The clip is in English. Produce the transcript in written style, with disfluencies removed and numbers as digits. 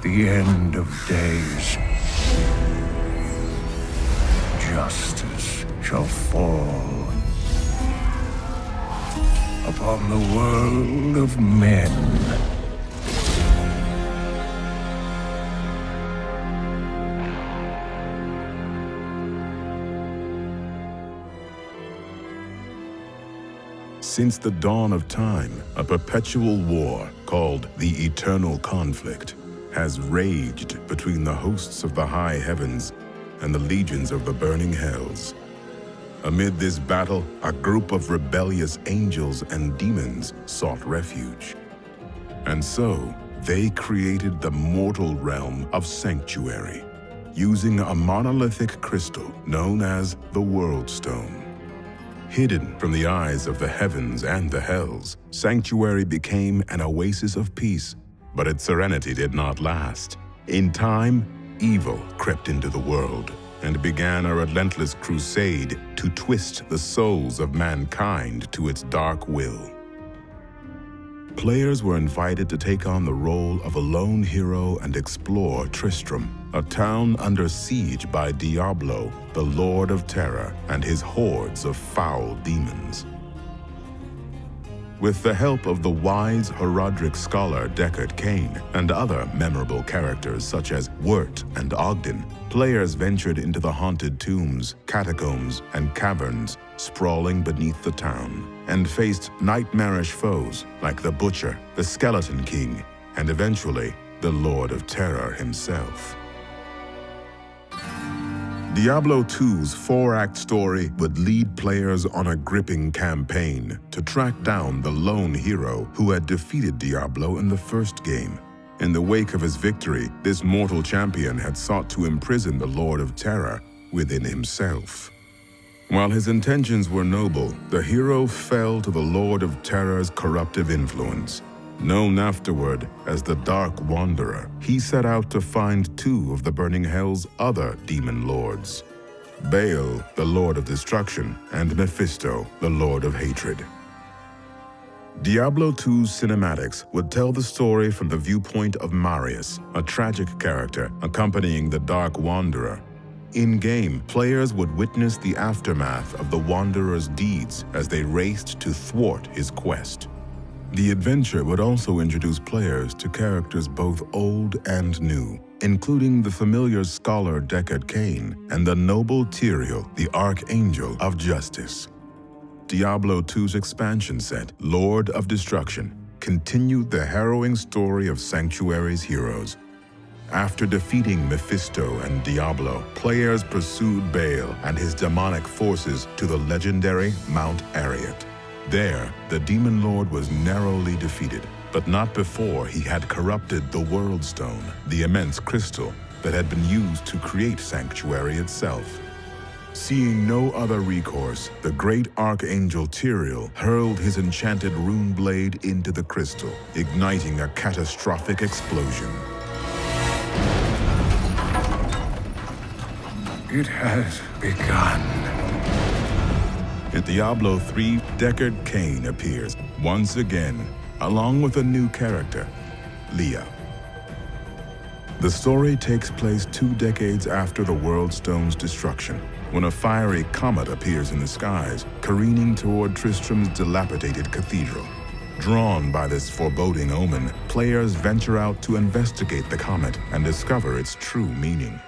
At the end of days, justice shall fall upon the world of men. Since the dawn of time, a perpetual war called the Eternal Conflict has raged between the hosts of the high heavens and the legions of the burning hells. Amid this battle, a group of rebellious angels and demons sought refuge. And so, they created the mortal realm of Sanctuary, using a monolithic crystal known as the World Stone. Hidden from the eyes of the heavens and the hells, Sanctuary became an oasis of peace, but its serenity did not last. In time, evil crept into the world and began a relentless crusade to twist the souls of mankind to its dark will. Players were invited to take on the role of a lone hero and explore Tristram, a town under siege by Diablo, the Lord of Terror, and his hordes of foul demons. With the help of the wise Herodric scholar Deckard Cain and other memorable characters such as Wirt and Ogden, players ventured into the haunted tombs, catacombs, and caverns sprawling beneath the town, and faced nightmarish foes like the Butcher, the Skeleton King, and eventually the Lord of Terror himself. Diablo 2's 4-act story would lead players on a gripping campaign to track down the lone hero who had defeated Diablo in the first game. In the wake of his victory, this mortal champion had sought to imprison the Lord of Terror within himself. While his intentions were noble, the hero fell to the Lord of Terror's corruptive influence. Known afterward as the Dark Wanderer, he set out to find two of the Burning Hell's other demon lords, Baal, the Lord of Destruction, and Mephisto, the Lord of Hatred. Diablo 2's cinematics would tell the story from the viewpoint of Marius, a tragic character accompanying the Dark Wanderer. In-game, players would witness the aftermath of the Wanderer's deeds as they raced to thwart his quest. The adventure would also introduce players to characters both old and new, including the familiar scholar Deckard Cain and the noble Tyrael, the Archangel of Justice. Diablo 2's expansion set, Lord of Destruction, continued the harrowing story of Sanctuary's heroes. After defeating Mephisto and Diablo, players pursued Baal and his demonic forces to the legendary Mount Arreat. There, the Demon Lord was narrowly defeated, but not before he had corrupted the World Stone, the immense crystal that had been used to create Sanctuary itself. Seeing no other recourse, the great Archangel Tyrael hurled his enchanted rune blade into the crystal, igniting a catastrophic explosion. It has begun. In Diablo 3, Deckard Cain appears once again, along with a new character, Leah. The story takes place 2 decades after the World Stone's destruction, when a fiery comet appears in the skies, careening toward Tristram's dilapidated cathedral. Drawn by this foreboding omen, players venture out to investigate the comet and discover its true meaning.